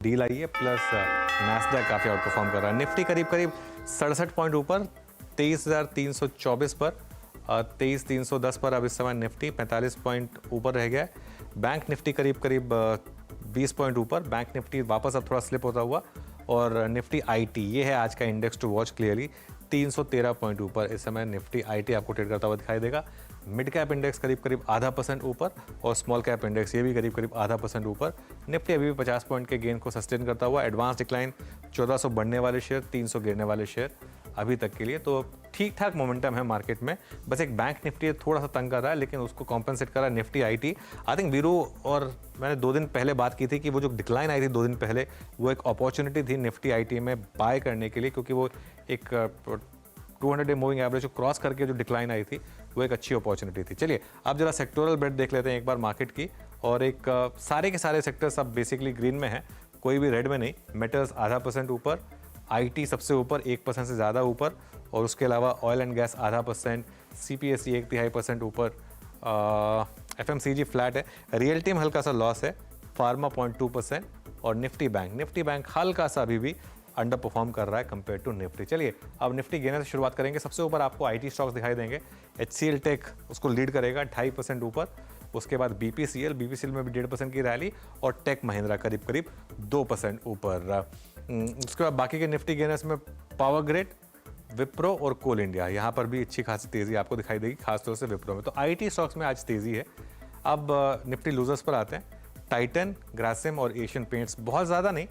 Deal I है, plus Nasdaq काफ़ी out perform कर रहा है। निफ्टी करीब करीब 67 पॉइंट ऊपर 23,324 पर, 23,310 पर अब इस समय निफ्टी 45 पॉइंट ऊपर रह गया है। बैंक निफ्टी करीब करीब 20 पॉइंट ऊपर, बैंक निफ्टी वापस अब थोड़ा स्लिप होता हुआ, और निफ्टी आईटी ये है आज का index to watch clearly, 313 point ऊपर इस समय निफ्टी आईटी आपको ट्रेड करता हुआ दिखाई देगा। मिड कैप इंडेक्स करीब करीब ½ % ऊपर, और स्मॉल कैप इंडेक्स ये भी करीब करीब ½ % ऊपर। निफ्टी अभी भी 50 पॉइंट के गेन को सस्टेन करता हुआ। एडवांस डिक्लाइन 1400 बढ़ने वाले शेयर, 300 गिरने वाले शेयर अभी तक के लिए, तो ठीक ठाक मोमेंटम है मार्केट में। बस एक बैंक निफ्टी थोड़ा सा तंग कर रहा है, लेकिन उसको कॉम्पेंसेट कर रहा है Nifty IT. I think Veeru और मैंने 2 दिन पहले बात की थी कि वो जो डिक्लाइन आई थी 2 दिन पहले, वो एक अपॉर्चुनिटी थी निफ्टी आईटी में बाय करने के लिए, क्योंकि वो एक 200 डे मूविंग एवरेज को क्रॉस करके जो डिक्लाइन आई थी वो एक अच्छी अपॉर्चुनिटी थी। चलिए अब जरा सेक्टोरल बेट देख लेते हैं एक बार मार्केट की, और एक सारे के सारे सेक्टर्स अब बेसिकली ग्रीन में हैं, कोई भी रेड में नहीं। मेटल्स ½ % ऊपर, आईटी सबसे ऊपर 1% से ज़्यादा ऊपर, और उसके अलावा ऑयल एंड गैस ½ %, सीपीएसई 1/3% ऊपर, एफएमसीजी फ्लैट है, रियल्टी में हल्का सा लॉस है, फार्मा 0.2%, और निफ्टी बैंक हल्का सा अभी भी अंडर परफॉर्म कर रहा है कंपेयर टू निफ्टी। चलिए अब निफ्टी गेनर से शुरुआत करेंगे। सबसे ऊपर आपको आईटी स्टॉक्स दिखाई देंगे। एचसीएल टेक उसको लीड करेगा 2.5% ऊपर, उसके बाद बीपीसीएल में भी 1.5% की रैली, और टेक महिंद्रा करीब करीब 2% ऊपर। उसके बाद बाकी के निफ्टी गेनर्स में पावर ग्रिड, विप्रो और कोल इंडिया, यहाँ पर भी अच्छी खासी तेज़ी आपको दिखाई देगी, खासतौर से विप्रो में। तो आईटी स्टॉक्स में आज तेज़ी है। अब निफ्टी लूजर्स पर आते हैं। टाइटन, ग्रासिम और एशियन पेंट्स बहुत ज़्यादा नहीं,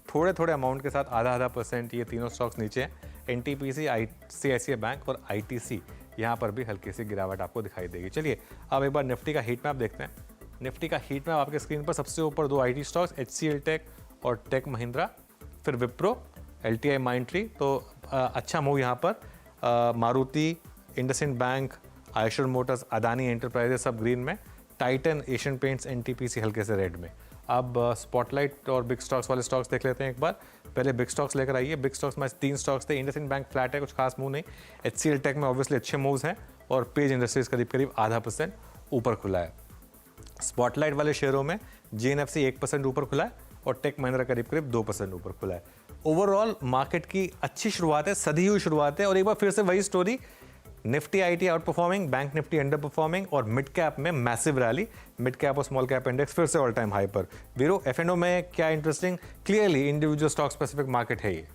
थोड़े थोड़े अमाउंट के साथ ½ % ये तीनों स्टॉक्स नीचे हैं। एनटीपीसी, आईसीआईसीआई बैंक और आईटीसी यहाँ पर भी हल्की सी गिरावट आपको दिखाई देगी। चलिए अब एक बार निफ्टी का हीट मैप देखते हैं। निफ्टी का हीट मैप आपके स्क्रीन पर, सबसे ऊपर 2 आईटी स्टॉक्स, एचसीएल टेक और टेक महिंद्रा, फिर विप्रो, एलटीआई माइंट्री, तो अच्छा मूव यहाँ पर। Maruti, IndusInd bank, Eicher Motors, Adani enterprises सब ग्रीन में, टाइटन, एशियन पेंट्स, एनटीपीसी हल्के से रेड में। अब स्पॉटलाइट और बिग स्टॉक्स वाले स्टॉक्स देख लेते हैं एक बार। पहले बिग स्टॉक्स लेकर आइए। बिग स्टॉक्स में 3 स्टॉक्स थे। इंडसइंड बैंक फ्लैट है, कुछ खास मूव नहीं। एचसीएल टेक में ऑब्वियसली अच्छे मूव्स हैं, और पेज इंडस्ट्रीज करीब करीब ½ % ऊपर खुला है। स्पॉटलाइट वाले शेयरों में जीएनएफसी 1% ऊपर खुला है, और टेक महिंद्रा करीब करीब 2% ऊपर खुला है। ओवरऑल मार्केट की अच्छी शुरुआत है, सधी हुई शुरुआत है, और एक बार फिर से वही story, Nifty IT out performing, bank Nifty under performing, और मिड कैप में मैसिव रैली। मिड कैप और स्मॉल कैप इंडेक्स फिर से ऑल टाइम हाई पर। वीरो, एफएनओ में क्या interesting, clearly individual stock specific market है ये।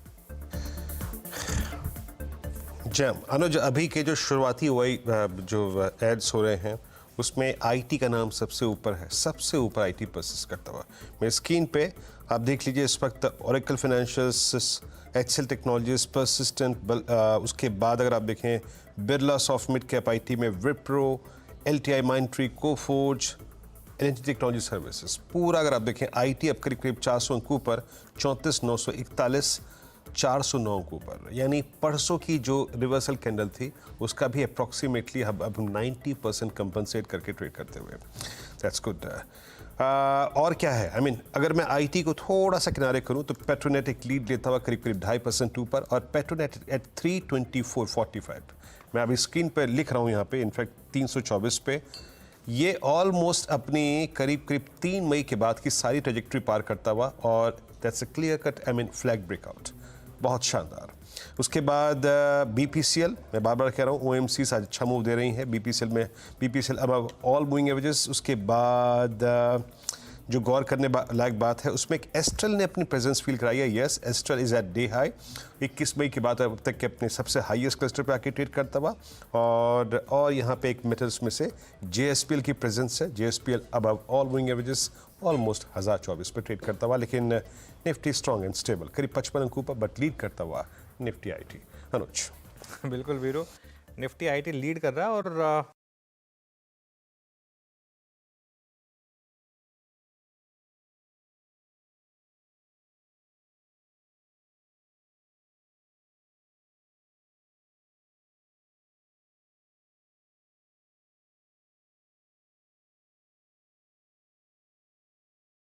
जैम अनुज, अभी के जो शुरुआती वही जो एड्स हो रहे हैं उसमें आईटी का नाम सबसे ऊपर है, सबसे ऊपर आईटी परसिस्ट करता हुआ। मेरे स्क्रीन पे आप देख लीजिए इस वक्त Oracle Financials, HCL Technologies, Persistent, उसके बाद अगर आप देखें Birlasoft mid cap IT में Wipro, LTI Mindtree, Coforge, energy technology services, पूरा अगर आप देखें आईटी अब करीब करीब 400 अंक ऊपर, 34,941, 409 के ऊपर, यानी परसों की जो रिवर्सल कैंडल थी उसका भी अप्रॉक्सीमेटली अब 90% कंपनसेट करके ट्रेड करते हुए। That's good. और क्या है, अगर मैं आईटी को थोड़ा सा किनारे करूं तो पेट्रोनेट एक लीड लेता हुआ करीब करीब 2.5% ऊपर, और पेट्रोनेट एट 324.45। मैं अभी स्क्रीन पर लिख रहा हूं यहाँ पे, इनफैक्ट 324 पे ये ऑलमोस्ट अपनी करीब करीब 3 मई के बाद की सारी ट्रेजेक्ट्री पार करता हुआ, और that's a clear cut flag breakout, बहुत शानदार। उसके बाद बीपीसीएल, मैं बार बार कह रहा हूँ ओएमसी आज अच्छा मूव दे रही हैं। बीपीसीएल अब ऑल मूविंग एवरेजेस। उसके बाद जो गौर करने लायक बात है उसमें एक एस्ट्रल ने अपनी प्रेजेंस फील कराई है। Yes, astral is at day high, 21 मई के बाद अब तक के अपने सबसे हाईएस्ट क्लस्टर पे आके ट्रेड करता हुआ। और यहाँ पे एक मेटल्स में से जेएसपीएल की प्रेजेंस है। जेएसपीएल अब ऑल मूविंग एवरेजेस ऑलमोस्ट 1024 पे ट्रेड करता हुआ, लेकिन निफ्टी स्ट्रॉन्ग एंड स्टेबल करीब 55 अंक ऊपर, बट लीड करता हुआ निफ्टी आईटी। अनुज। बिल्कुल वीरो, निफ्टी आईटी लीड कर रहा है, और